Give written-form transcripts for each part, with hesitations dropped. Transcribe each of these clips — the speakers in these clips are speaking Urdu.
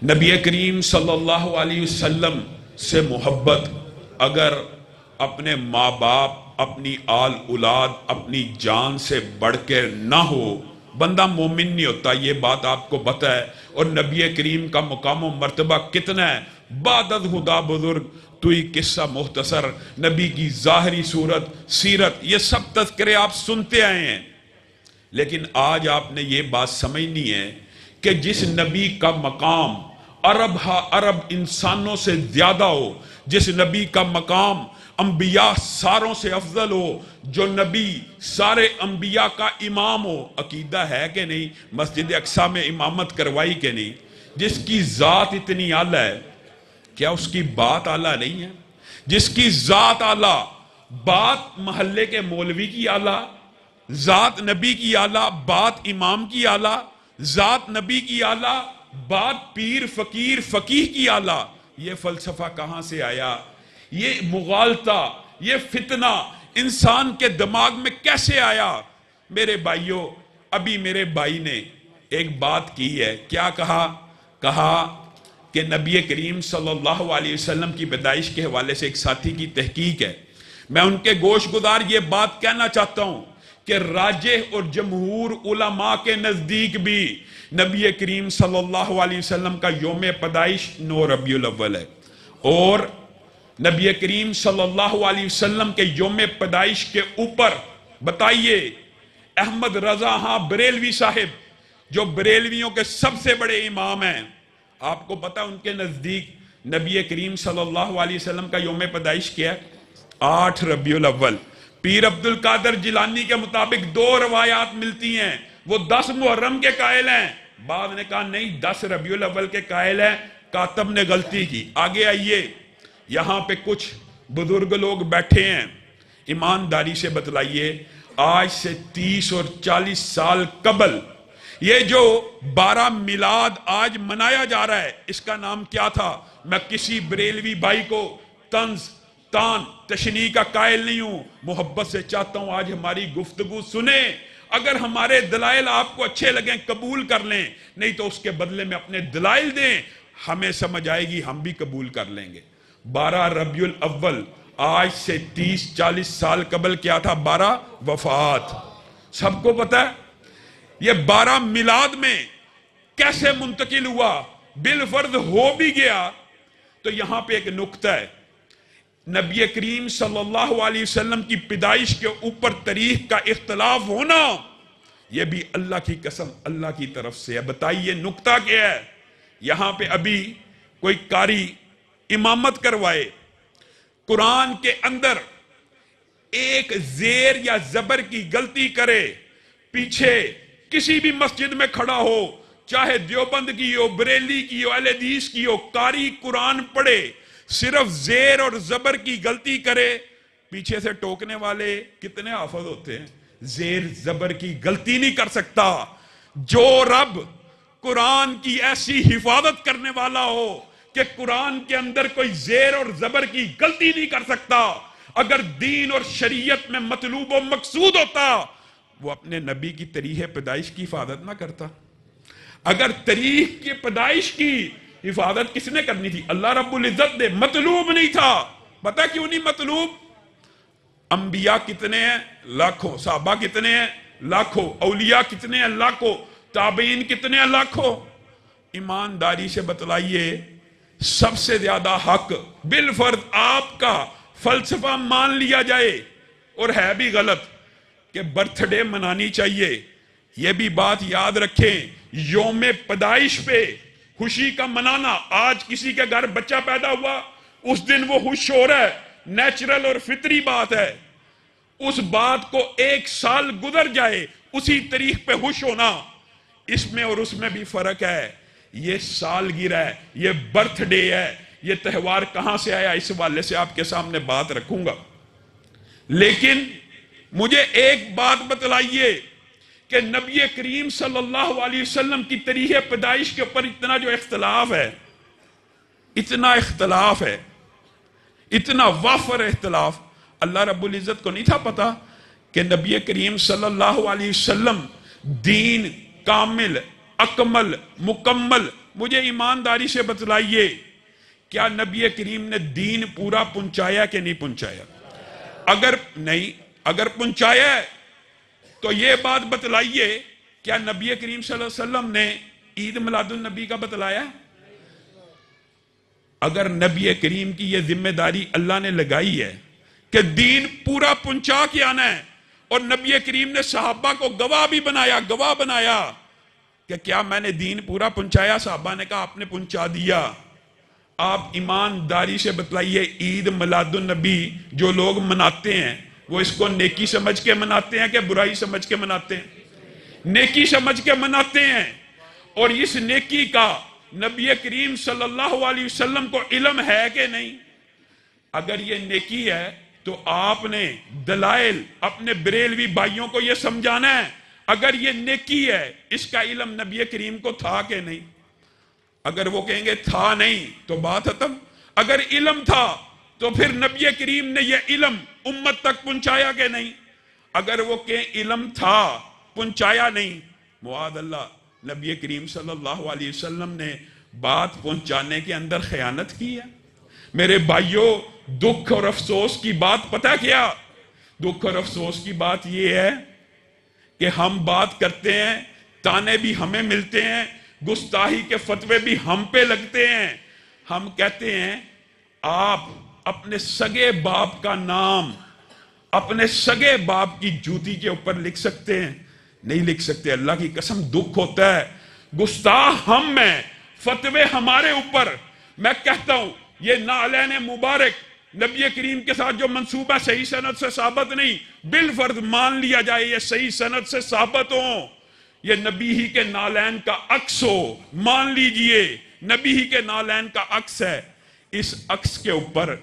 نبی کریم صلی اللہ علیہ وسلم سے محبت اگر اپنے ماں باپ، اپنی آل اولاد، اپنی جان سے بڑھ کے نہ ہو، بندہ مومن نہیں ہوتا. یہ بات آپ کو پتہ ہے. اور نبی کریم کا مقام و مرتبہ کتنا ہے. بعدد خدا بزرگ توئی قصہ مختصر، نبی کی ظاہری صورت، سیرت، یہ سب تذکرے آپ سنتے آئے ہیں. لیکن آج آپ نے یہ بات سمجھنی ہے کہ جس نبی کا مقام عرب انسانوں سے زیادہ ہو، جس نبی کا مقام انبیاء ساروں سے افضل ہو، جو نبی سارے انبیاء کا امام ہو، عقیدہ ہے کہ نہیں؟ مسجد اقصی میں امامت کروائی کہ نہیں؟ جس کی ذات اتنی اعلیٰ ہے، کیا اس کی بات اعلیٰ نہیں ہے؟ جس کی ذات اعلیٰ، بات محلے کے مولوی کی اعلیٰ، ذات نبی کی اعلیٰ، بات امام کی اعلیٰ، ذات نبی کی اعلیٰ، بات پیر فقیر فقیہ کی اعلیٰ. یہ فلسفہ کہاں سے آیا؟ یہ مغالطہ، یہ فتنہ انسان کے دماغ میں کیسے آیا؟ میرے بھائیوں، ابھی میرے بھائی نے ایک بات کی ہے. کیا کہا کہ نبی کریم صلی اللہ علیہ وسلم کی پیدائش کے حوالے سے ایک ساتھی کی تحقیق ہے. میں ان کے گوش گزار یہ بات کہنا چاہتا ہوں کہ راجح اور جمہور علماء کے نزدیک بھی نبی کریم صلی اللہ علیہ وسلم کا یوم پیدائش 9 ربیع الاول ہے. اور نبی کریم صلی اللہ علیہ وسلم کے یوم پیدائش کے اوپر بتائیے، احمد رضا ہاں بریلوی صاحب جو بریلویوں کے سب سے بڑے امام ہیں، آپ کو پتہ ان کے نزدیک نبی کریم صلی اللہ علیہ وسلم کا یوم پیدائش کیا ہے؟ 8 ربیع الاول. پیر عبد القادر جیلانی کے مطابق 2 روایات ملتی ہیں، وہ 10 محرم کے قائل ہیں، بعض نے کہا نہیں 10 ربیع الاول کے قائل ہیں، کاتب نے غلطی کی. آگے آئیے، یہاں پہ کچھ بزرگ لوگ بیٹھے ہیں، ایمانداری سے بتلائیے آج سے 30 اور 40 سال قبل یہ جو 12 میلاد آج منایا جا رہا ہے، اس کا نام کیا تھا؟ میں کسی بریلوی بھائی کو طنز تان تشنیع کا قائل نہیں ہوں، محبت سے چاہتا ہوں آج ہماری گفتگو سنیں. اگر ہمارے دلائل آپ کو اچھے لگیں قبول کر لیں، نہیں تو اس کے بدلے میں اپنے دلائل دیں، ہمیں سمجھ آئے گی، ہم بھی قبول کر لیں گے. 12 ربیع الاول آج سے 30-40 سال قبل کیا تھا؟ 12 وفات. سب کو پتہ ہے یہ 12 میلاد میں کیسے منتقل ہوا؟ بالفرض ہو بھی گیا تو یہاں پہ ایک نکتہ ہے. نبی کریم صلی اللہ علیہ وسلم کی پیدائش کے اوپر تاریخ کا اختلاف ہونا، یہ بھی اللہ کی قسم اللہ کی طرف سے ہے. بتائیے نکتہ کیا ہے؟ یہاں پہ ابھی کوئی قاری امامت کروائے، قرآن کے اندر ایک زیر یا زبر کی غلطی کرے، پیچھے کسی بھی مسجد میں کھڑا ہو، چاہے دیوبند کی ہو، بریلی کی ہو، اہل حدیث کی ہو، قاری قرآن پڑھے، صرف زیر اور زبر کی غلطی کرے، پیچھے سے ٹوکنے والے کتنے حافظ ہوتے ہیں؟ زیر زبر کی غلطی نہیں کر سکتا. جو رب قرآن کی ایسی حفاظت کرنے والا ہو کہ قرآن کے اندر کوئی زیر اور زبر کی غلطی نہیں کر سکتا، اگر دین اور شریعت میں مطلوب و مقصود ہوتا وہ اپنے نبی کی تاریخ پیدائش کی حفاظت نہ کرتا. اگر تاریخ کی پیدائش کی حفاظت کس نے کرنی تھی؟ اللہ رب العزت نے. مطلوب نہیں تھا. پتہ کیوں نہیں مطلوب؟ انبیاء کتنے ہیں؟ لاکھوں. صحابہ کتنے ہیں؟ لاکھوں. اولیاء کتنے ہیں؟ لاکھوں. تابعین کتنے ہیں؟ لاکھوں. ایمانداری سے بتلائیے سب سے زیادہ حق بالفرض آپ کا فلسفہ مان لیا جائے، اور ہے بھی غلط، کہ برتھ ڈے منانی چاہیے. یہ بھی بات یاد رکھیں، یوم پیدائش پہ خوشی کا منانا. آج کسی کے گھر بچہ پیدا ہوا، اس دن وہ خوش ہو رہا ہے، نیچرل اور فطری بات ہے. اس بات کو 1 سال گزر جائے، اسی تاریخ پہ خوش ہونا، اس میں اور اس میں بھی فرق ہے. یہ سالگرہ ہے، یہ برتھ ڈے ہے. یہ تہوار کہاں سے آیا؟ اس حوالے سے آپ کے سامنے بات رکھوں گا. لیکن مجھے ایک بات بتلائیے کہ نبی کریم صلی اللہ علیہ وسلم کی تاریخ پیدائش کے اوپر اتنا جو اختلاف ہے، اتنا اختلاف ہے، اتنا وافر اختلاف، اللہ رب العزت کو نہیں تھا پتا کہ نبی کریم صلی اللہ علیہ وسلم دین کامل اکمل مکمل. مجھے ایمانداری سے بتلائیے کیا نبی کریم نے دین پورا پہنچایا کہ نہیں پہنچایا؟ اگر نہیں، اگر پہنچایا ہے تو یہ بات بتلائیے کیا نبی کریم صلی اللہ علیہ وسلم نے عید میلاد النبی کا بتلایا؟ اگر نبی کریم کی یہ ذمہ داری اللہ نے لگائی ہے کہ دین پورا پہنچا کے آنا ہے، اور نبی کریم نے صحابہ کو گواہ بھی بنایا، گواہ بنایا کہ کیا میں نے دین پورا پہنچایا؟ صحابہ نے کہا آپ نے پہنچا دیا. آپ ایمانداری سے بتلائیے عید میلاد النبی جو لوگ مناتے ہیں وہ اس کو نیکی سمجھ کے مناتے ہیں کہ برائی سمجھ کے مناتے ہیں؟ نیکی سمجھ کے مناتے ہیں. اور اس نیکی کا نبی کریم صلی اللہ علیہ وسلم کو علم ہے کہ نہیں؟ اگر یہ نیکی ہے تو آپ نے دلائل اپنے بریلوی بھائیوں کو یہ سمجھانا ہے اگر یہ نیکی ہے اس کا علم نبی کریم کو تھا کہ نہیں. اگر وہ کہیں گے تھا نہیں تو بات ختم. اگر علم تھا تو پھر نبی کریم نے یہ علم امت تک پہنچایا کہ نہیں؟ اگر وہ کہیں علم تھا پہنچایا نہیں، معاذ اللہ نبی کریم صلی اللہ علیہ وسلم نے بات پہنچانے کے اندر خیانت کی ہے. میرے بھائیوں، دکھ اور افسوس کی بات پتہ کیا؟ دکھ اور افسوس کی بات یہ ہے کہ ہم بات کرتے ہیں، تانے بھی ہمیں ملتے ہیں، گستاخی کے فتوے بھی ہم پہ لگتے ہیں. ہم کہتے ہیں آپ اپنے سگے باپ کا نام اپنے سگے باپ کی جوتی کے اوپر لکھ سکتے ہیں؟ نہیں لکھ سکتے. اللہ کی قسم دکھ ہوتا ہے. گستاخ ہم ہیں، فتوے ہمارے اوپر. میں کہتا ہوں یہ نعلین مبارک نبی کریم کے ساتھ جو منصوبہ صحیح سند سے ثابت نہیں، بالفرض مان لیا جائے یہ صحیح سند سے ثابت ہوں، یہ نبی ہی کے نعلین کا عکس ہو، مان لیجئے نبی ہی کے نعلین کا عکس ہے. اس عکس کے اوپر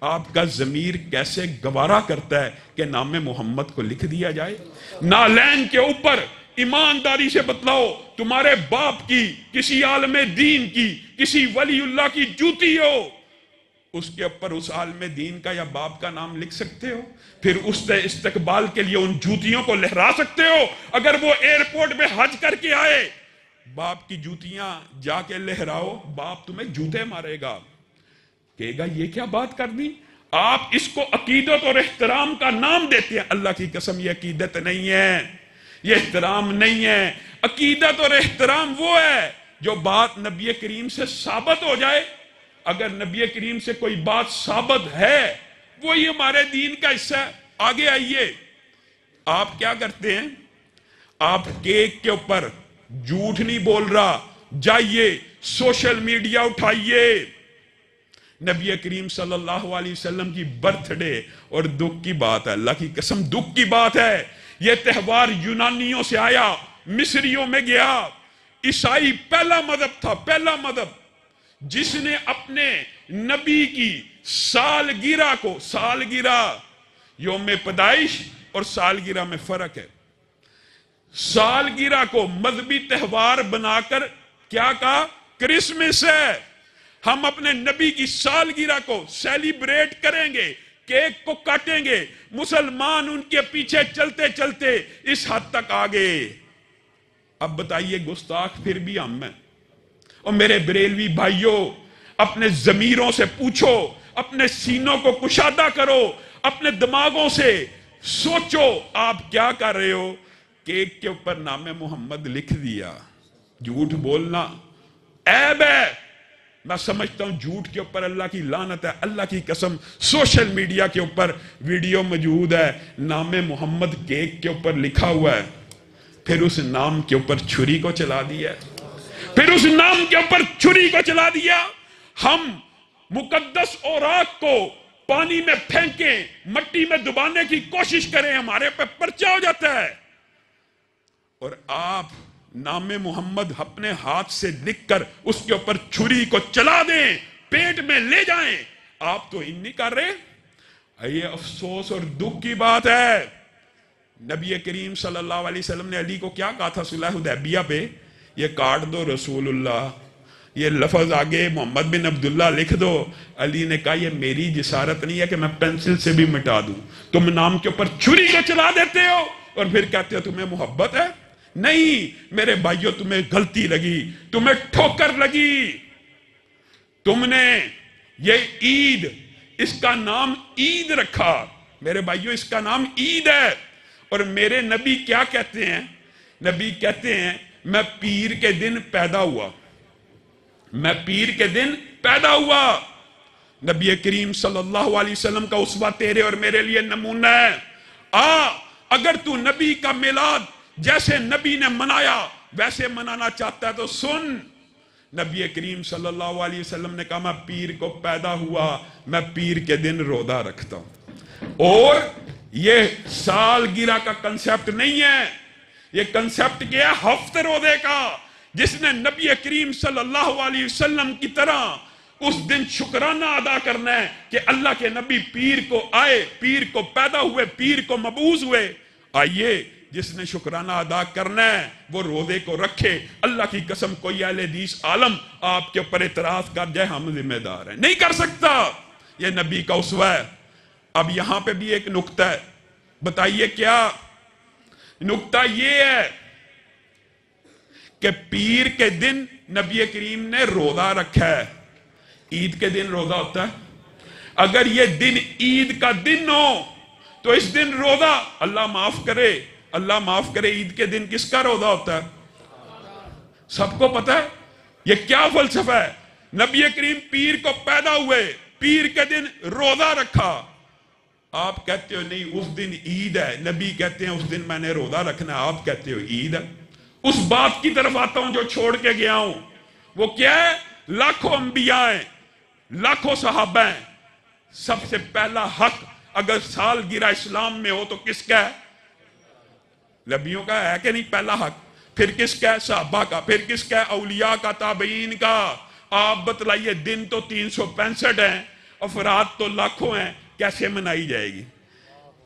آپ کا ضمیر کیسے گوارا کرتا ہے کہ نام محمد کو لکھ دیا جائے؟ نعلین کے اوپر ایمانداری سے بتلاؤ تمہارے باپ کی، کسی عالم دین کی، کسی ولی اللہ کی جوتی ہو، اس کے اوپر اس عالم دین کا یا باپ کا نام لکھ سکتے ہو؟ پھر اس استقبال کے لیے ان جوتیوں کو لہرا سکتے ہو؟ اگر وہ ایئرپورٹ میں حج کر کے آئے، باپ کی جوتیاں جا کے لہراؤ، باپ تمہیں جوتے مارے گا، کہے گا یہ کیا بات کر دی؟ آپ اس کو عقیدت اور احترام کا نام دیتے ہیں. اللہ کی قسم یہ عقیدت نہیں ہے، یہ احترام نہیں ہے. عقیدت اور احترام وہ ہے جو بات نبی کریم سے ثابت ہو جائے. اگر نبی کریم سے کوئی بات ثابت ہے وہی ہمارے دین کا حصہ ہے. آگے آئیے، آپ کیا کرتے ہیں؟ آپ کیک کے اوپر جھوٹ نہیں بول رہا، جائیے سوشل میڈیا اٹھائیے، نبی کریم صلی اللہ علیہ وسلم کی برتھ ڈے، اور دکھ کی بات ہے، اللہ کی قسم دکھ کی بات ہے، یہ تہوار یونانیوں سے آیا، مصریوں میں گیا. عیسائی پہلا مذہب تھا، پہلا مذہب جس نے اپنے نبی کی سالگرہ کو، سالگرہ یوم پیدائش اور سالگرہ میں فرق ہے، سالگرہ کو مذہبی تہوار بنا کر کیا کہا؟ کرسمس ہے، ہم اپنے نبی کی سالگرہ کو سیلیبریٹ کریں گے، کیک کو کاٹیں گے. مسلمان ان کے پیچھے چلتے چلتے اس حد تک آگے. اب بتائیے گستاخ پھر بھی ہم ہیں. اور میرے بریلوی بھائیوں، اپنے ضمیروں سے پوچھو، اپنے سینوں کو کشادہ کرو، اپنے دماغوں سے سوچو آپ کیا کر رہے ہو. کیک کے اوپر نام محمد لکھ دیا. جھوٹ بولنا عیب ہے. میں سمجھتا ہوں جھوٹ کے اوپر اللہ کی لعنت ہے. اللہ کی قسم سوشل میڈیا کے اوپر ویڈیو موجود ہے، نام محمد کیک کے اوپر لکھا ہوا ہے، پھر اس نام کے اوپر چھری کو چلا دیا، پھر اس نام کے اوپر چھری کو چلا دیا. ہم مقدس اوراق کو پانی میں پھینکیں، مٹی میں دبانے کی کوشش کریں، ہمارے پہ پرچہ ہو جاتا ہے. اور آپ نام محمد اپنے ہاتھ سے لکھ کر اس کے اوپر چھری کو چلا دیں، پیٹ میں لے جائیں. آپ تو نہیں کر رہے. یہ افسوس اور دکھ کی بات ہے. نبی کریم صلی اللہ علیہ وسلم نے علی کو کیا کہا تھا صلح حدیبیہ پہ؟ یہ کاٹ دو رسول اللہ، یہ لفظ آگے محمد بن عبداللہ لکھ دو. علی نے کہا یہ میری جسارت نہیں ہے کہ میں پینسل سے بھی مٹا دوں. تم نام کے اوپر چھری کو چلا دیتے ہو اور پھر کہتے ہو تمہیں محبت ہے. نہیں میرے بھائیوں، تمہیں غلطی لگی، تمہیں ٹھوکر لگی، تم نے یہ عید، اس کا نام عید رکھا۔ میرے بھائیوں اس کا نام عید ہے، اور میرے نبی کیا کہتے ہیں؟ نبی کہتے ہیں میں پیر کے دن پیدا ہوا، میں پیر کے دن پیدا ہوا۔ نبی کریم صلی اللہ علیہ وسلم کا اسوہ تیرے اور میرے لیے نمونہ ہے۔ اگر تو نبی کا میلاد جیسے نبی نے منایا ویسے منانا چاہتا ہے تو سن، نبی کریم صلی اللہ علیہ وسلم نے کہا میں پیر کو پیدا ہوا، میں پیر کے دن روزہ رکھتا ہوں۔ اور یہ سالگرہ کا کنسپٹ نہیں ہے، یہ کنسپٹ کیا ہے؟ ہفتے روزے کا۔ جس نے نبی کریم صلی اللہ علیہ وسلم کی طرح اس دن شکرانہ ادا کرنا ہے کہ اللہ کے نبی پیر کو آئے، پیر کو پیدا ہوئے، پیر کو مبعوث ہوئے، آئیے جس نے شکرانہ ادا کرنا ہے وہ روزے کو رکھے۔ اللہ کی قسم کوئی اہل حدیث عالم آپ کے اوپر اعتراض کر جائے ہم ذمہ دار ہیں، نہیں کر سکتا، یہ نبی کا اسوہ ہے۔ اب یہاں پہ بھی ایک نکتہ ہے، بتائیے کیا نکتہ؟ یہ ہے کہ پیر کے دن نبی کریم نے روزہ رکھا ہے، عید کے دن روزہ ہوتا ہے۔ اگر یہ دن عید کا دن ہو تو اس دن روزہ، اللہ معاف کرے، اللہ معاف کرے، عید کے دن کس کا روزہ ہوتا ہے؟ سب کو پتہ ہے یہ کیا فلسفہ ہے؟ نبی کریم پیر کو پیدا ہوئے، پیر کے دن روزہ رکھا، آپ کہتے ہو نہیں اس دن عید ہے، نبی کہتے ہیں اس دن میں نے روزہ رکھنا ہے، آپ کہتے ہو عید ہے۔ اس بات کی طرف آتا ہوں جو چھوڑ کے گیا ہوں، وہ کیا ہے؟ لاکھوں انبیاء ہیں، لاکھوں صحابہ ہیں، سب سے پہلا حق اگر سالگرہ اسلام میں ہو تو کس کا ہے؟ نبیوں کا ہے کہ نہیں پہلا حق؟ پھر کس کا ہے؟ صحابہ کا۔ پھر کس کا ہے؟ اولیاء کا، تابعین کا۔ آپ بتلائیے دن تو 365 ہیں، افراد تو لاکھوں ہیں، کیسے منائی جائے گی؟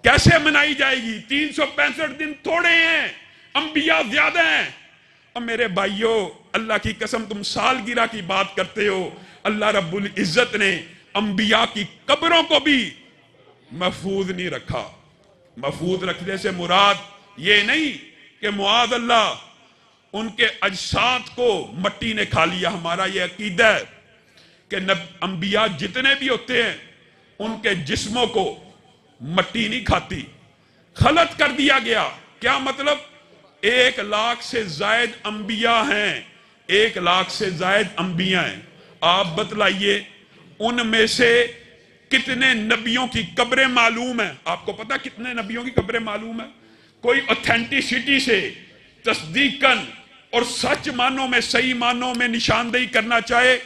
کیسے منائی جائے گی؟ 365 دن تھوڑے ہیں، انبیاء زیادہ ہیں۔ اور میرے بھائیوں اللہ کی قسم تم سالگرہ کی بات کرتے ہو، اللہ رب العزت نے انبیاء کی قبروں کو بھی محفوظ نہیں رکھا۔ محفوظ رکھنے سے مراد یہ نہیں کہ معاذ اللہ ان کے اجساد کو مٹی نے کھا لیا۔ ہمارا یہ عقیدہ ہے کہ انبیاء جتنے بھی ہوتے ہیں ان کے جسموں کو مٹی نہیں کھاتی، خلط کر دیا گیا۔ کیا مطلب؟ 1,00,000 سے زائد انبیاء ہیں، 1,00,000 سے زائد انبیاء ہیں۔ آپ بتلائیے ان میں سے کتنے نبیوں کی قبریں معلوم ہیں؟ آپ کو پتا کتنے نبیوں کی قبریں معلوم ہیں؟ کوئی اوتھینٹسٹی سے تصدیقاً اور سچ معنوں میں، صحیح معنوں میں نشاندہی کرنا چاہے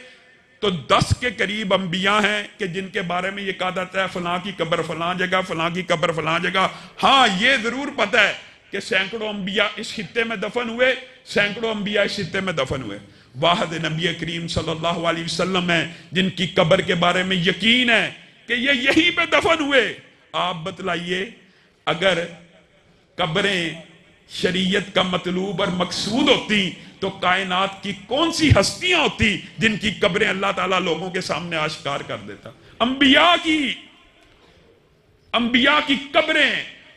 تو 10 کے قریب انبیاء ہیں کہ جن کے بارے میں یہ کہا جاتا ہے فلاں کی قبر فلاں جگہ، فلاں کی قبر فلاں جگہ۔ ہاں یہ ضرور پتہ ہے کہ سینکڑوں انبیاء اس خطے میں دفن ہوئے، سینکڑوں انبیاء اس خطے میں دفن ہوئے۔ واحد نبی کریم صلی اللہ علیہ وسلم ہیں جن کی قبر کے بارے میں یقین ہے کہ یہ یہیں پہ دفن ہوئے۔ آپ بتلائیے اگر قبریں شریعت کا مطلوب اور مقصود ہوتی تو کائنات کی کون سی ہستیاں ہوتی جن کی قبریں اللہ تعالیٰ لوگوں کے سامنے آشکار کر دیتا؟ انبیاء کی قبریں۔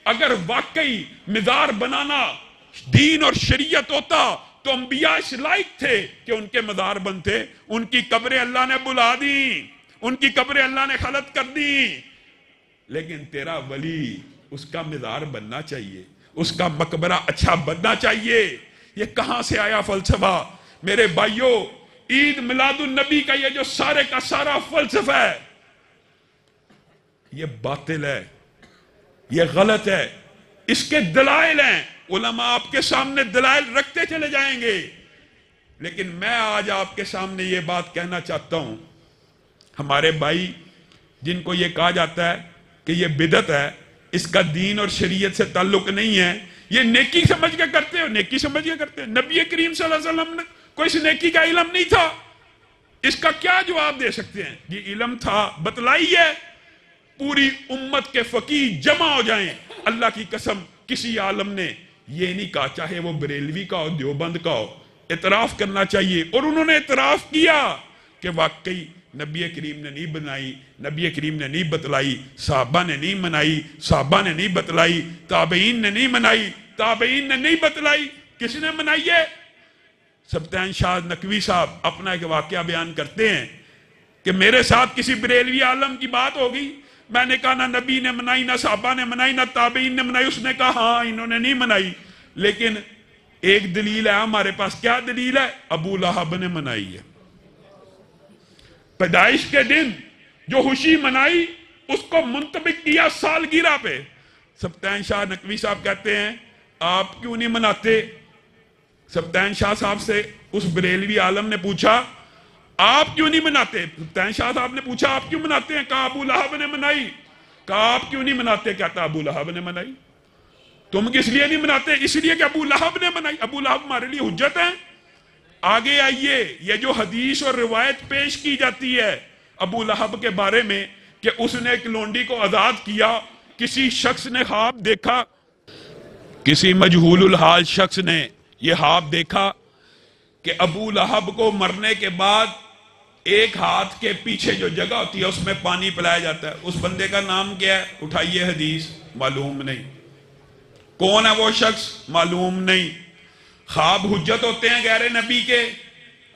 اگر واقعی مزار بنانا دین اور شریعت ہوتا تو انبیاء اس لائق تھے کہ ان کے مزار بنتے۔ ان کی قبریں اللہ نے بلا دی، ان کی قبریں اللہ نے خلط کر دی۔ لیکن تیرا ولی اس کا مزار بننا چاہیے، اس کا مقبرہ اچھا بننا چاہیے۔ یہ کہاں سے آیا فلسفہ؟ میرے بھائیوں عید میلاد النبی کا یہ جو سارے کا سارا فلسفہ ہے یہ باطل ہے، یہ غلط ہے۔ اس کے دلائل ہیں، علماء آپ کے سامنے دلائل رکھتے چلے جائیں گے، لیکن میں آج آپ کے سامنے یہ بات کہنا چاہتا ہوں، ہمارے بھائی جن کو یہ کہا جاتا ہے کہ یہ بدعت ہے، اس کا دین اور شریعت سے تعلق نہیں ہے، یہ نیکی سمجھ کے کرتے ہو، نیکی سمجھ کے کرتے ہیں۔ نبی کریم صلی اللہ علیہ وسلم نے کوئی اس نیکی کا علم نہیں تھا، اس کا کیا جواب دے سکتے ہیں؟ یہ علم تھا، بتلائیے، پوری امت کے فقیہ جمع ہو جائیں، اللہ کی قسم کسی عالم نے یہ نہیں کہا، چاہے وہ بریلوی کا ہو، دیوبند کا ہو، اعتراف کرنا چاہیے۔ اور انہوں نے اعتراف کیا کہ واقعی نبی کریم نے نہیں بنائی، نبی کریم نے نہیں بتلائی، صحابہ نے نہیں منائی، صحابہ نے نہیں بتلائی، تابعین نے نہیں منائی، تابعین نے نہیں بتلائی۔ کس نے منائی ہے؟ سبطین شاہ نقوی صاحب اپنا ایک واقعہ بیان کرتے ہیں کہ میرے ساتھ کسی بریلوی عالم کی بات ہوگی، میں نے کہا نہ نبی نے منائی، نہ صحابہ نے منائی، نہ تابعین نے منائی. اس نے کہا ہاں انہوں نے نہیں منائی، لیکن ایک دلیل ہے ہمارے پاس. کیا دلیل ہے؟ ابو لہب نے منائی ہے. پیدائش کے دن جو خوشی منائی اس کو منطبق کیا سالگرہ پہ. سبطین شاہ نقوی صاحب کہتے ہیں آپ کیوں نہیں مناتے؟ سبطین شاہ صاحب سے اس بریلوی عالم نے پوچھا آپ کیوں نہیں مناتے؟ سبطین شاہ صاحب نے پوچھا آپ کیوں مناتے ہیں؟ کہا ابو لہب نے منائی. کہا آپ کیوں نہیں مناتے؟ کہتا ابو لہب نے منائی. تم کس لیے نہیں مناتے؟ اس لیے کہ ابو لہب نے منائی. ابو لہب ہمارے لیے حجت ہے. آگے آئیے، یہ جو حدیث اور روایت پیش کی جاتی ہے ابو لہب کے بارے میں کہ اس نے ایک لونڈی کو آزاد کیا، کسی شخص نے خواب دیکھا، کسی مجہول الحال شخص نے یہ خواب دیکھا کہ ابو لہب کو مرنے کے بعد ایک ہاتھ کے پیچھے جو جگہ ہوتی ہے اس میں پانی پلایا جاتا ہے. اس بندے کا نام کیا ہے؟ اٹھائیے حدیث، معلوم نہیں. کون ہے وہ شخص؟ معلوم نہیں. خواب حجت ہوتے ہیں غیر نبی کے؟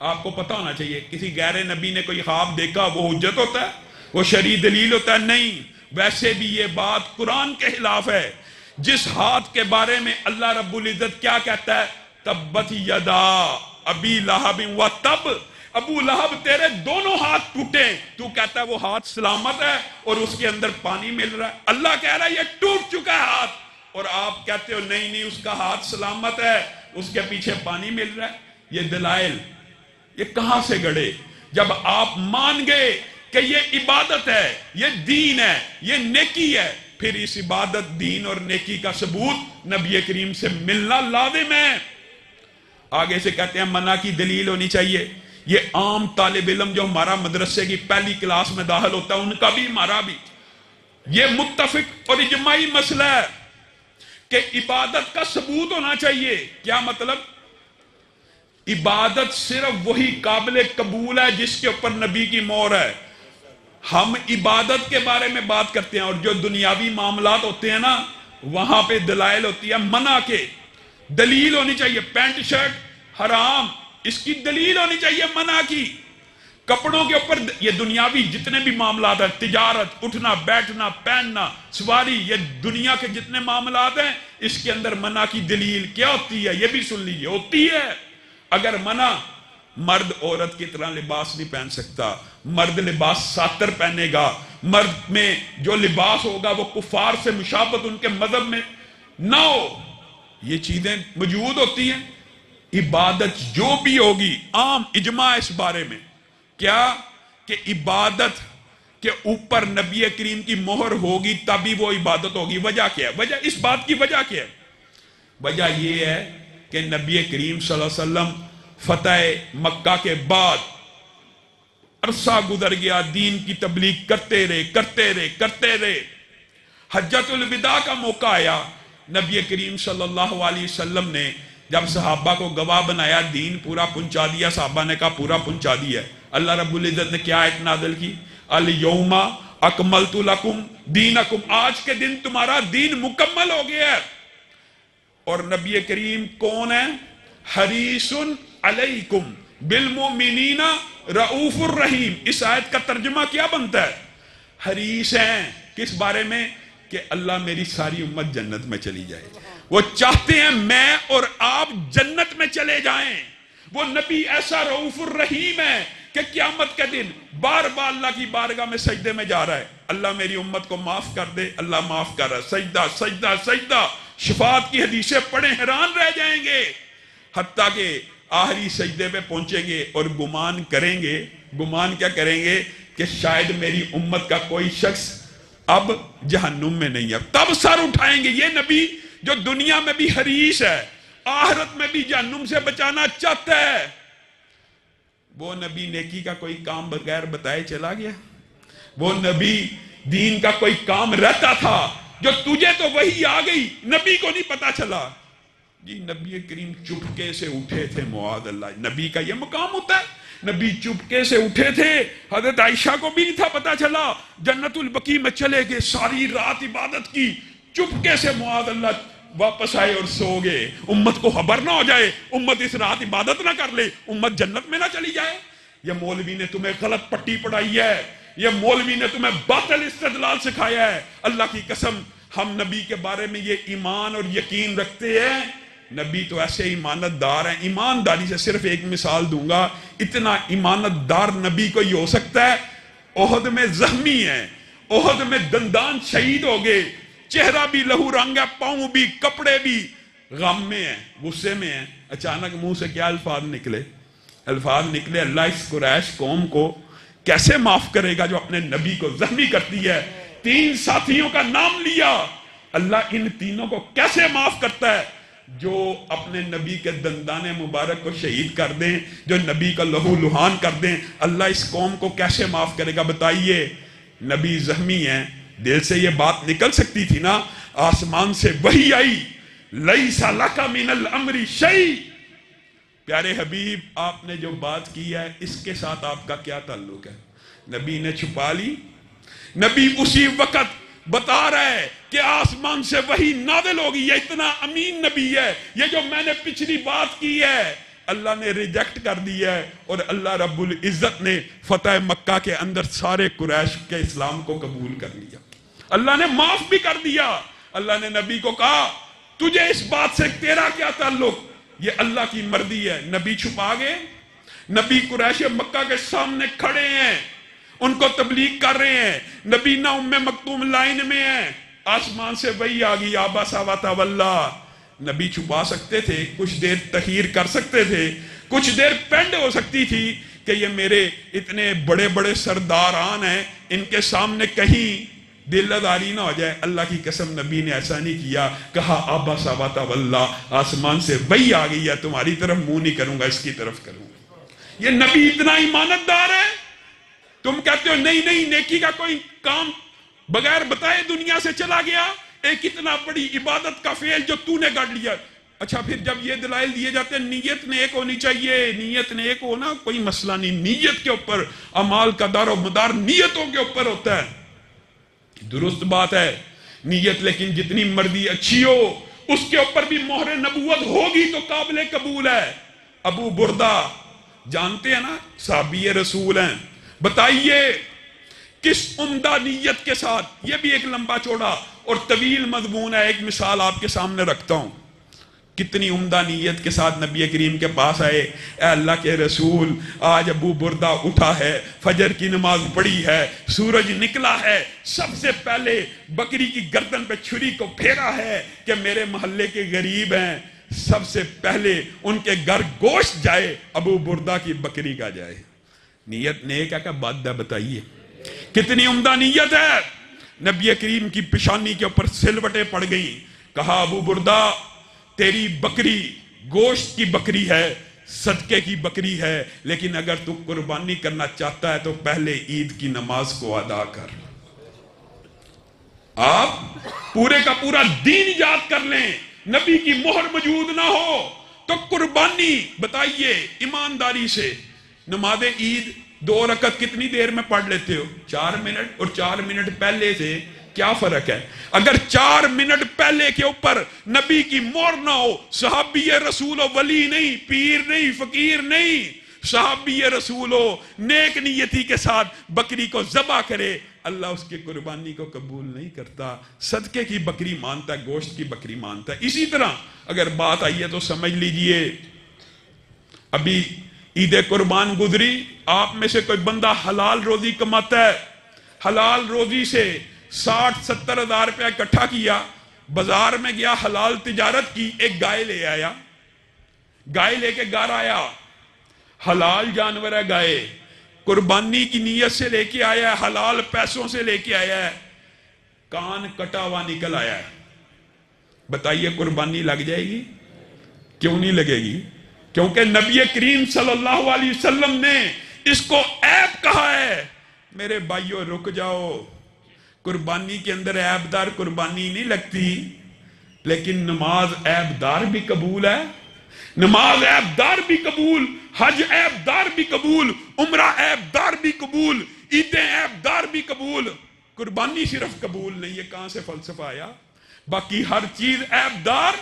آپ کو پتہ ہونا چاہیے. کسی غیر نبی نے کوئی خواب دیکھا وہ حجت ہوتا ہے؟ وہ شرعی دلیل ہوتا ہے؟ نہیں. ویسے بھی یہ بات قرآن کے خلاف ہے. جس ہاتھ کے بارے میں اللہ رب العزت کیا کہتا ہے؟ تبت یدا ابی لہب و تب، ابو لہب تیرے دونوں ہاتھ ٹوٹے، تو کہتا ہے وہ ہاتھ سلامت ہے اور اس کے اندر پانی مل رہا ہے. اللہ کہہ رہا ہے یہ ٹوٹ چکا ہے ہاتھ، اور آپ کہتے ہو نہیں اس کا ہاتھ سلامت ہے، اس کے پیچھے پانی مل رہا ہے. یہ دلائل یہ کہاں سے گڑے؟ جب آپ مان گئے کہ یہ عبادت ہے، یہ دین ہے، یہ نیکی ہے، پھر اس عبادت، دین اور نیکی کا ثبوت نبی کریم سے ملنا لازم ہے. آگے سے کہتے ہیں منع کی دلیل ہونی چاہیے. یہ عام طالب علم جو ہمارا مدرسے کی پہلی کلاس میں داخل ہوتا ہے ان کا بھی ہمارا بھی یہ متفق اور اجماعی مسئلہ ہے کہ عبادت کا ثبوت ہونا چاہیے. کیا مطلب؟ عبادت صرف وہی قابل قبول ہے جس کے اوپر نبی کی مہر ہے. ہم عبادت کے بارے میں بات کرتے ہیں اور جو دنیاوی معاملات ہوتے ہیں نا وہاں پہ دلائل ہوتی ہے منع کے. دلیل ہونی چاہیے. پینٹ شرٹ حرام، اس کی دلیل ہونی چاہیے منع کی. کپڑوں کے اوپر یہ دنیاوی جتنے بھی معاملات ہیں، تجارت، اٹھنا بیٹھنا پہننا سواری، یہ دنیا کے جتنے معاملات ہیں اس کے اندر منع کی دلیل کیا ہوتی ہے؟ یہ بھی سن لیجیے. ہوتی ہے اگر منع مرد عورت کی طرح لباس نہیں پہن سکتا، مرد لباس ساتر پہنے گا، مرد میں جو لباس ہوگا وہ کفار سے مشابہت ان کے مذہب میں نہ ہو، یہ چیزیں موجود ہوتی ہیں. عبادت جو بھی ہوگی عام اجماع اس بارے میں کیا کہ عبادت کے اوپر نبی کریم کی مہر ہوگی تبھی وہ عبادت ہوگی. وجہ کیا ہے؟ وجہ اس بات کی وجہ کیا ہے؟ وجہ یہ ہے کہ نبی کریم صلی اللہ علیہ وسلم فتح مکہ کے بعد عرصہ گزر گیا، دین کی تبلیغ کرتے رہے. حجۃ الوداع کا موقع آیا، نبی کریم صلی اللہ علیہ وسلم نے جب صحابہ کو گواہ بنایا دین پورا پہنچا دیا. صحابہ نے کہا پورا پہنچا دیا. اللہ رب العزت نے کیا آیت نازل کی؟ الیوم اکملت لکم دینکم، آج کے دن تمہارا دین مکمل ہو گیا ہے. اور نبی کریم کون ہے؟ حریص علیکم بالمؤمنین رؤوف الرحیم. اس آیت کا ترجمہ کیا بنتا ہے؟ حریص ہیں کس بارے میں؟ کہ اللہ میری ساری امت جنت میں چلی جائے. وہ چاہتے ہیں میں اور آپ جنت میں چلے جائیں. وہ نبی ایسا رؤوف الرحیم ہے کہ قیامت کے دن بار بار اللہ کی بارگاہ میں سجدے میں جا رہا ہے، اللہ میری امت کو معاف کر دے، اللہ معاف کر رہا ہے. سجدہ سجدہ سجدہ، شفاعت کی حدیثیں پڑھیں حیران رہ جائیں گے. حتیٰ کہ آخری سجدے پہ پہنچیں گے اور گمان کریں گے. گمان کیا کریں گے؟ کہ شاید میری امت کا کوئی شخص اب جہنم میں نہیں ہے. تب سر اٹھائیں گے. یہ نبی جو دنیا میں بھی حریص ہے، آخرت میں بھی جہنم سے بچانا چاہتا ہے، وہ نبی نیکی کا کوئی کام بغیر بتائے چلا گیا. وہ نبی دین کا کوئی کام رہتا تھا جو تجھے تو وہی آ گئی، نبی کو نہیں پتا چلا. جی نبی کریم چپکے سے اٹھے تھے، معاذ اللہ. نبی کا یہ مقام ہوتا ہے. نبی چپکے سے اٹھے تھے، حضرت عائشہ کو بھی نہیں تھا پتا چلا. جنت البقیع میں چلے گئے، ساری رات عبادت کی چپکے سے، معاذ اللہ. واپس آئے اور سو گئے، امت کو خبر نہ ہو جائے، امت اس رات عبادت نہ کر لے، امت جنت میں نہ چلی جائے؟ یہ مولوی نے تمہیں غلط پٹی پڑھائی ہے، یہ مولوی نے تمہیں باطل استدلال سکھایا ہے۔ اللہ کی قسم ہم نبی کے بارے میں یہ ایمان اور یقین رکھتے ہیں، نبی تو ایسے ایمانت دار ہیں۔ ایمانداری سے صرف ایک مثال دوں گا، اتنا ایمانت دار نبی کو ہی ہو سکتا ہے، احد میں زخمی ہے، احد میں دندان شہید ہو گئے، چہرہ بھی لہو رنگ ہے، پاؤں بھی، کپڑے بھی، غم میں ہیں، غصے میں ہیں، اچانک منہ سے کیا الفاظ نکلے؟ الفاظ نکلے اللہ اس قریش قوم کو کیسے معاف کرے گا جو اپنے نبی کو زخمی کرتی ہے۔ 3 ساتھیوں کا نام لیا، اللہ ان تینوں کو کیسے معاف کرتا ہے؟ جو اپنے نبی کے دندان مبارک کو شہید کر دیں، جو نبی کا لہو لہان کر دیں، اللہ اس قوم کو کیسے معاف کرے گا؟ بتائیے، نبی زخمی ہیں، دل سے یہ بات نکل سکتی تھی نا، آسمان سے وحی آئی، لیس لک من الامر شیء۔ پیارے حبیب، آپ نے جو بات کی ہے اس کے ساتھ آپ کا کیا تعلق ہے؟ نبی نے چھپا لی؟ نبی اسی وقت بتا رہا ہے کہ آسمان سے وحی نازل ہوگی، یہ اتنا امین نبی ہے، یہ جو میں نے پچھلی بات کی ہے اللہ نے ریجیکٹ کر دیا ہے، اور اللہ رب العزت نے فتح مکہ کے اندر سارے قریش کے اسلام کو قبول کر لیا، اللہ نے معاف بھی کر دیا۔ اللہ نے نبی کو کہا تجھے اس بات سے تیرا کیا تعلق، یہ اللہ کی مرضی ہے۔ نبی چھپا گئے، نبی قریش مکہ کے سامنے کھڑے ہیں، ان کو تبلیغ کر رہے ہیں، نبی نہ ام مکتوم لائن میں ہیں، آسمان سے وحی آ گئی، عبس وتولی۔ نبی چھپا سکتے تھے، کچھ دیر تخیر کر سکتے تھے، کچھ دیر پینڈ ہو سکتی تھی کہ یہ میرے اتنے بڑے بڑے سرداران ہیں، ان کے سامنے کہیں دل اداری نہ ہو جائے۔ اللہ کی قسم نبی نے ایسا نہیں کیا، کہا عبس وتولی، آسمان سے وحی آ گئی ہے، تمہاری طرف منہ نہیں کروں گا، اس کی طرف کروں گا۔ یہ نبی اتنا ایمانت دار ہے۔ تم کہتے ہو نہیں نہیں، نیکی کا کوئی کام بغیر بتائے دنیا سے چلا گیا، ایک اتنا بڑی عبادت کا فعل جو تو نے گڑ لیا۔ اچھا پھر جب یہ دلائل دیے جاتے ہیں نیت نیک ہونی چاہیے، نیت نیک ہونا کوئی مسئلہ نہیں، نیت کے اوپر اعمال کا دار و مدار نیتوں کے اوپر ہوتا ہے، درست بات ہے نیت، لیکن جتنی مرضی اچھی ہو اس کے اوپر بھی مہر نبوت ہوگی تو قابل قبول ہے۔ ابو بردہ جانتے ہیں نا، صحابی رسول ہیں، بتائیے کس عمدہ نیت کے ساتھ، یہ بھی ایک لمبا چوڑا اور طویل مضمون ہے، ایک مثال آپ کے سامنے رکھتا ہوں، کتنی عمدہ نیت کے ساتھ نبی کریم کے پاس آئے، اے اللہ کے رسول آج ابو بردہ اٹھا ہے، فجر کی نماز پڑھی ہے، سورج نکلا ہے، سب سے پہلے بکری کی گردن پہ چھری کو پھیرا ہے کہ میرے محلے کے غریب ہیں، سب سے پہلے ان کے گھر گوشت جائے، ابو بردہ کی بکری کا جائے۔ نیت نیک ہے کہ بد ہے؟ بتائیے کتنی عمدہ نیت ہے۔ نبی کریم کی پیشانی کے اوپر سلوٹیں پڑ گئیں، کہا ابو بردہ تیری بکری گوشت کی بکری ہے، صدقے کی بکری ہے، لیکن اگر تو قربانی کرنا چاہتا ہے تو پہلے عید کی نماز کو ادا کر۔ آپ پورے کا پورا دین ایجاد کر لیں، نبی کی مہر موجود نہ ہو تو قربانی، بتائیے ایمانداری سے، نماز عید 2 رکعت کتنی دیر میں پڑھ لیتے ہو؟ 4 منٹ، اور 4 منٹ پہلے سے کیا فرق ہے؟ اگر 4 منٹ پہلے کے اوپر نبی کی مہر نہ ہو، صحابی رسول و ولی نہیں، پیر نہیں، فقیر نہیں، صحابی رسول ہو، نیک نیتی کے ساتھ بکری کو ذبح کرے، اللہ اس کی قربانی کو قبول نہیں کرتا، صدقے کی بکری مانتا ہے، گوشت کی بکری مانتا ہے۔ اسی طرح اگر بات آئی ہے تو سمجھ لیجئے، ابھی عید قربان گزری، آپ میں سے کوئی بندہ حلال روزی کماتا ہے، حلال روزی سے 60-70 ہزار روپیہ اکٹھا کیا، بازار میں گیا، حلال تجارت کی، ایک گائے لے آیا، گائے لے کے گھر آیا، حلال جانور ہے گائے، قربانی کی نیت سے لے کے آیا ہے، حلال پیسوں سے لے کے آیا ہے، کان کٹا ہوا نکل آیا ہے، بتائیے قربانی لگ جائے گی؟ کیوں نہیں لگے گی؟ کیونکہ نبی کریم صلی اللہ علیہ وسلم نے اس کو عیب کہا ہے۔ میرے بھائیو رک جاؤ، قربانی کے اندر عیب دار قربانی نہیں لگتی، لیکن نماز عیب دار بھی قبول ہے، نماز عیب دار بھی قبول، حج عیب دار بھی قبول، عمرہ عیب دار بھی قبول، عیدیں عیب دار بھی قبول، قربانی صرف قبول نہیں۔ یہ کہاں سے فلسفہ آیا؟ باقی ہر چیز عیب دار.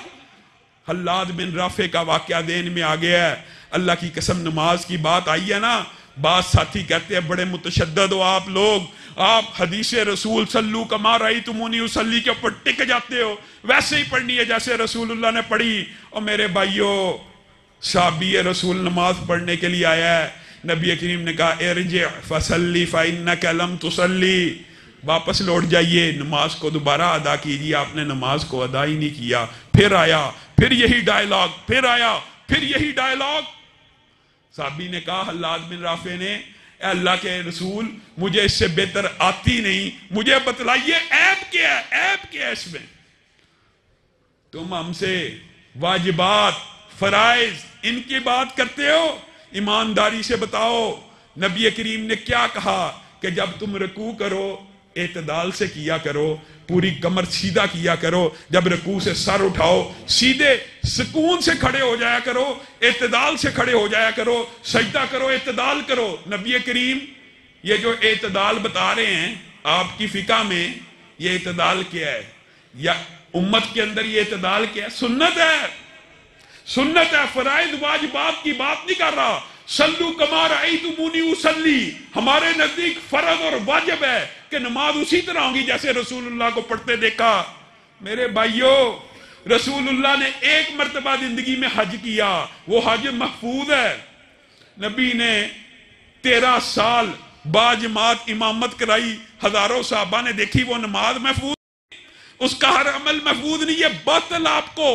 حلاد بن رافع کا واقعہ دین میں آ گیا ہے. اللہ کی قسم نماز کی بات آئی ہے نا, بعض ساتھی کہتے ہیں بڑے متشدد ہو آپ لوگ, آپ حدیث رسول صلو کما رأیتمونی اصلی کے اوپر ٹک جاتے ہو, ویسے ہی پڑھنی ہے جیسے رسول اللہ نے پڑھی. اور میرے بھائیو, صحابی رسول نماز پڑھنے کے لیے آیا ہے, نبی کریم نے کہا ارجع فصلی فإنک لم تصلی, واپس لوٹ جائیے, نماز کو دوبارہ ادا کیجیے. آپ نے نماز کو ادا ہی نہیں کیا. پھر آیا, پھر یہی ڈائلاگ, پھر آیا, پھر یہی ڈائلاگ. صحابی نے کہا حلاد بن رافع نے, اے اللہ کے رسول مجھے اس سے بہتر آتی نہیں, مجھے بتلائیے عیب کیا ہے, عیب کیا ہے اس میں. تم ہم سے واجبات فرائض ان کی بات کرتے ہو, ایمانداری سے بتاؤ نبی کریم نے کیا کہا کہ جب تم رکوع کرو اعتدال سے کیا کرو, پوری کمر سیدھا کیا کرو, جب رکوع سے سر اٹھاؤ سیدھے سکون سے کھڑے ہو جایا کرو, اعتدال سے کھڑے ہو جایا کرو, سجدہ کرو اعتدال کرو. نبی کریم یہ جو اعتدال بتا رہے ہیں آپ کی فقہ میں, یہ اعتدال کیا ہے, یا امت کے اندر یہ اعتدال کیا ہے؟ سنت ہے, سنت ہے, فرائض واجبات کی بات نہیں کر رہا. صلو کما رأیتمونی اصلی ہمارے نزدیک فرض اور واجب ہے کہ نماز اسی طرح ہوگی جیسے رسول اللہ کو پڑھتے دیکھا. میرے بھائیو, رسول اللہ نے ایک مرتبہ زندگی میں حج کیا, وہ حج محفوظ ہے. نبی نے 13 سال باجماعت امامت کرائی, ہزاروں صحابہ نے دیکھی, وہ نماز محفوظ, اس کا ہر عمل محفوظ نہیں ہے, باطل آپ کو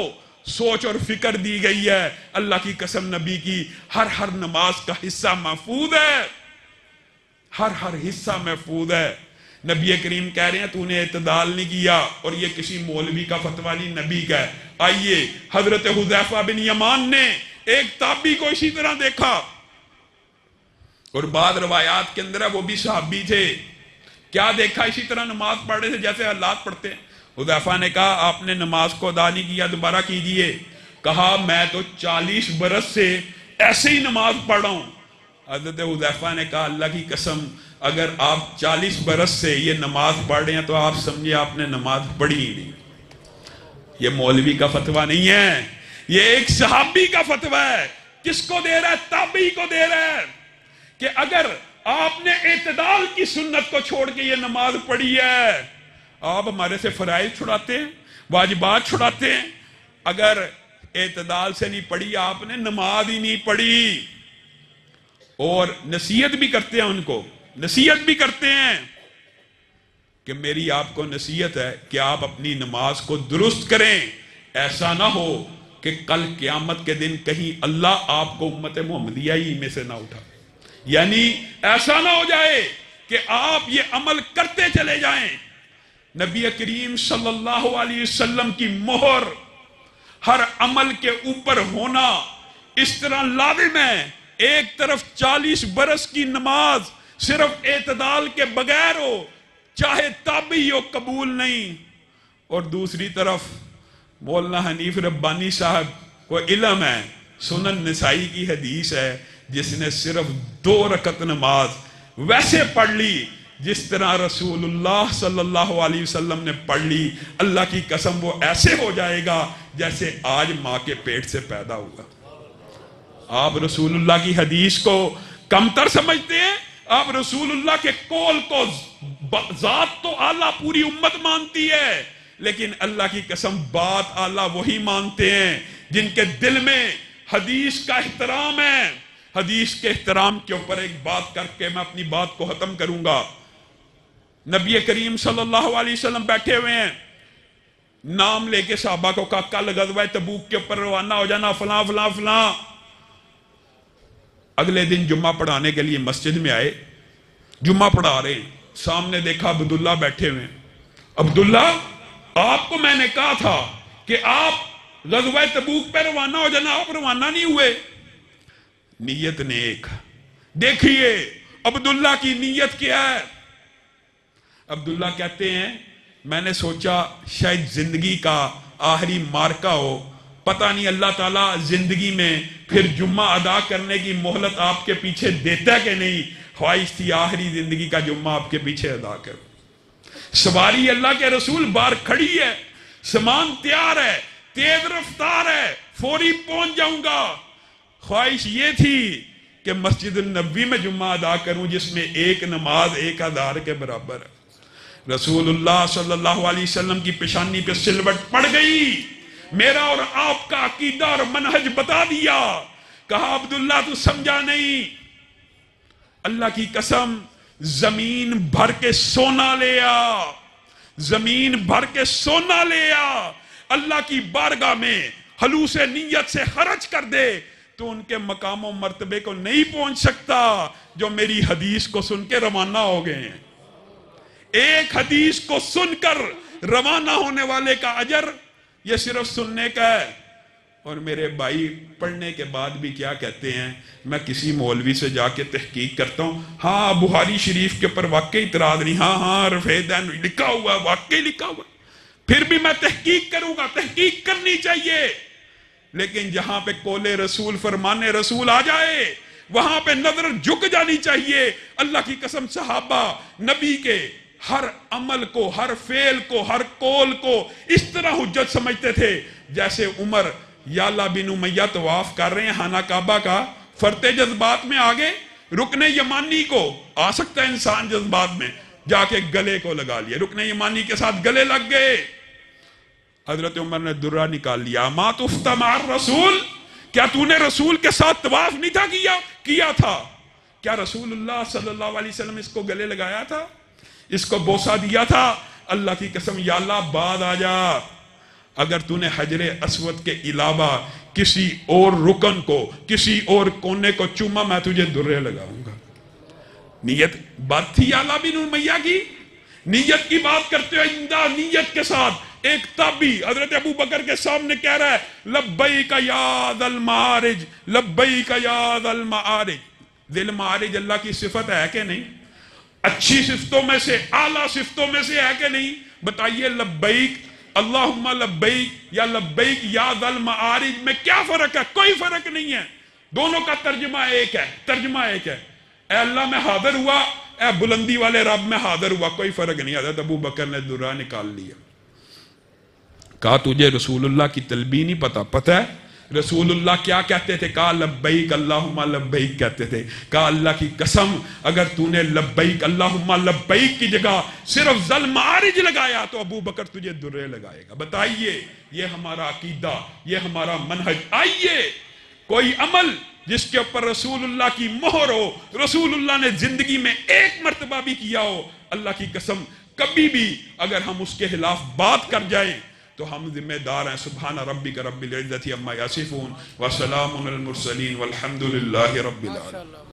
سوچ اور فکر دی گئی ہے. اللہ کی قسم نبی کی ہر نماز کا حصہ محفوظ ہے, ہر حصہ محفوظ ہے. نبی کریم کہہ رہے ہیں تو نے اعتدال نہیں کیا, اور یہ کسی مولوی کا فتویٰ نہیں, نبی کا ہے. آئیے, حضرت حذیفہ بن یمان نے ایک تابعی کو اسی طرح دیکھا, اور بعض روایات کے اندر ہے وہ بھی صحابی تھے. کیا دیکھا؟ اسی طرح نماز پڑھ رہے تھے جیسے حالات پڑھتے ہیں. حذیفہ نے کہا آپ نے نماز کو ادا نہیں کیا, دوبارہ کیجئے. کہا میں تو 40 برس سے ایسے ہی نماز پڑھ رہا ہوں. حضرت حذیفہ نے کہا اللہ کی قسم اگر آپ 40 برس سے یہ نماز پڑھ رہے ہیں تو آپ سمجھے آپ نے نماز پڑھی ہی نہیں. یہ مولوی کا فتویٰ نہیں ہے, یہ ایک صحابی کا فتویٰ ہے. کس کو دے رہا ہے؟ تابعی کو دے رہا ہے کہ اگر آپ نے اعتدال کی سنت کو چھوڑ کے یہ نماز پڑھی ہے, آپ ہمارے سے فرائض چھڑاتے ہیں, واجبات چھڑاتے ہیں. اگر اعتدال سے نہیں پڑھی آپ نے نماز ہی نہیں پڑھی. اور نصیحت بھی کرتے ہیں, ان کو نصیحت بھی کرتے ہیں کہ میری آپ کو نصیحت ہے کہ آپ اپنی نماز کو درست کریں. ایسا نہ ہو کہ کل قیامت کے دن کہیں اللہ آپ کو امت محمدیہ ہی میں سے نہ اٹھا. یعنی ایسا نہ ہو جائے کہ آپ یہ عمل کرتے چلے جائیں. نبی کریم صلی اللہ علیہ وسلم کی مہر ہر عمل کے اوپر ہونا اس طرح لازم ہے. ایک طرف 40 برس کی نماز صرف اعتدال کے بغیر ہو, چاہے تابعی ہو, قبول نہیں. اور دوسری طرف مولانا حنیف ربانی صاحب کو علم ہے, سنن نسائی کی حدیث ہے, جس نے صرف 2 رکعت نماز ویسے پڑھ لی جس طرح رسول اللہ صلی اللہ علیہ وسلم نے پڑھ لی, اللہ کی قسم وہ ایسے ہو جائے گا جیسے آج ماں کے پیٹ سے پیدا ہوا. آپ رسول اللہ کی حدیث کو کمتر سمجھتے ہیں, آپ رسول اللہ کے قول کو, ذات تو اعلیٰ پوری امت مانتی ہے, لیکن اللہ کی قسم بات اعلیٰ وہی مانتے ہیں جن کے دل میں حدیث کا احترام ہے. حدیث کے احترام کے اوپر ایک بات کر کے میں اپنی بات کو ختم کروں گا. نبی کریم صلی اللہ علیہ وسلم بیٹھے ہوئے ہیں, نام لے کے صحابہ کو کہا کل غزوہ تبوک کے اوپر روانہ ہو جانا, فلاں فلاں فلاں. اگلے دن جمعہ پڑھانے کے لیے مسجد میں آئے, جمعہ پڑھا رہے ہیں, سامنے دیکھا عبداللہ بیٹھے ہوئے ہیں. عبداللہ آپ کو میں نے کہا تھا کہ آپ غزوہ تبوک پہ روانہ ہو جانا, آپ روانہ نہیں ہوئے. نیت نیک, دیکھیے عبداللہ کی نیت کیا ہے. عبداللہ کہتے ہیں میں نے سوچا شاید زندگی کا آخری مارکہ ہو, پتہ نہیں اللہ تعالیٰ زندگی میں پھر جمعہ ادا کرنے کی مہلت آپ کے پیچھے دیتا ہے کہ نہیں. خواہش تھی آخری زندگی کا جمعہ آپ کے پیچھے ادا کرو. سواری اللہ کے رسول باہر کھڑی ہے, سامان تیار ہے، تیز رفتار ہے، فوری پہنچ جاؤں گا۔ خواہش یہ تھی کہ مسجد النبوی میں جمعہ ادا کروں جس میں ایک نماز 1000 کے برابر ہے۔ رسول اللہ صلی اللہ علیہ وسلم کی پیشانی پہ سلوٹ پڑ گئی، میرا اور آپ کا عقیدہ اور منہج بتا دیا۔ کہا عبداللہ تو سمجھا نہیں، اللہ کی قسم زمین بھر کے سونا لے آ، زمین بھر کے سونا لے آ، اللہ کی بارگاہ میں خلوص نیت سے خرچ کر دے، تو ان کے مقام و مرتبے کو نہیں پہنچ سکتا جو میری حدیث کو سن کے روانہ ہو گئے ہیں۔ ایک حدیث کو سن کر روانہ ہونے والے کا اجر یہ صرف سننے کا ہے۔ اور میرے بھائی پڑھنے کے بعد بھی کیا کہتے ہیں، میں کسی مولوی سے جا کے تحقیق کرتا ہوں، ہاں بخاری شریف کے پر واقعی اعتراض نہیں، ہاں رفع دین لکھا ہوا، واقعی لکھا ہوا، پھر بھی میں تحقیق کروں گا۔ تحقیق کرنی چاہیے، لیکن جہاں پہ قول رسول فرمان رسول آ جائے وہاں پہ نظر جھک جانی چاہیے۔ اللہ کی قسم صحابہ نبی کے ہر عمل کو، ہر فعل کو، ہر قول کو اس طرح حجت سمجھتے تھے جیسے عمر یالا بن امیہ طواف کر رہے ہیں خانہ کعبہ کا، فرتے جذبات میں آگے رکن یمانی کو آ سکتا ہے انسان جذبات میں، جا کے گلے کو لگا لیا، رکن یمانی کے ساتھ گلے لگ گئے۔ حضرت عمر نے درہ نکال لیا، ما تفت مع الرسول، کیا تو نے رسول کے ساتھ طواف نہیں تھا کیا تھا؟ کیا رسول اللہ صلی اللہ علیہ وسلم اس کو گلے لگایا تھا، اس کو بوسہ دیا تھا؟ اللہ کی قسم یا اللہ بعد آ جا، اگر تو نے حجر اسود کے علاوہ کسی اور رکن کو، کسی اور کونے کو چوما میں تجھے درے لگاؤں گا۔ نیت بات تھی یالا بن امیہ کی، نیت کی بات کرتے ہوئے اندہ نیت کے ساتھ ایک تابعی حضرت ابو بکر کے سامنے کہہ رہا ہے لبیک یا ذا المعارج، لبیک یا ذا المعارج۔ ذل معارج اللہ کی صفت ہے کہ نہیں؟ اچھی صفتوں میں سے، اعلیٰ صفتوں میں سے ہے کہ نہیں؟ بتائیے لبیک اللہم لبیک یا لبیک یا ذا المعارج میں کیا فرق ہے؟ کوئی فرق نہیں ہے، دونوں کا ترجمہ ایک ہے، ترجمہ ایک ہے۔ اے اللہ میں حاضر ہوا، اے بلندی والے رب میں حاضر ہوا، کوئی فرق نہیں۔ حضرت ابو بکر نے درہ نکال لیا، کہا تجھے رسول اللہ کی تلبی نہیں پتہ ہے رسول اللہ کیا کہتے تھے؟ کہا لبیک اللہم لبیک کہتے تھے۔ کہا اللہ کی قسم اگر تو نے لبیک اللہم لبیک کی جگہ صرف ذل معارج لگایا تو ابو بکر تجھے درے لگائے گا۔ بتائیے یہ ہمارا عقیدہ، یہ ہمارا منہج۔ آئیے کوئی عمل جس کے اوپر رسول اللہ کی مہر ہو، رسول اللہ نے زندگی میں ایک مرتبہ بھی کیا ہو، اللہ کی قسم کبھی بھی اگر ہم اس کے خلاف بات کر جائیں تو ہم ذمہ دار ہیں۔ سبحان ربک رب العزت عما یصفون وسلام علی المرسلین والحمد للہ رب العالمین۔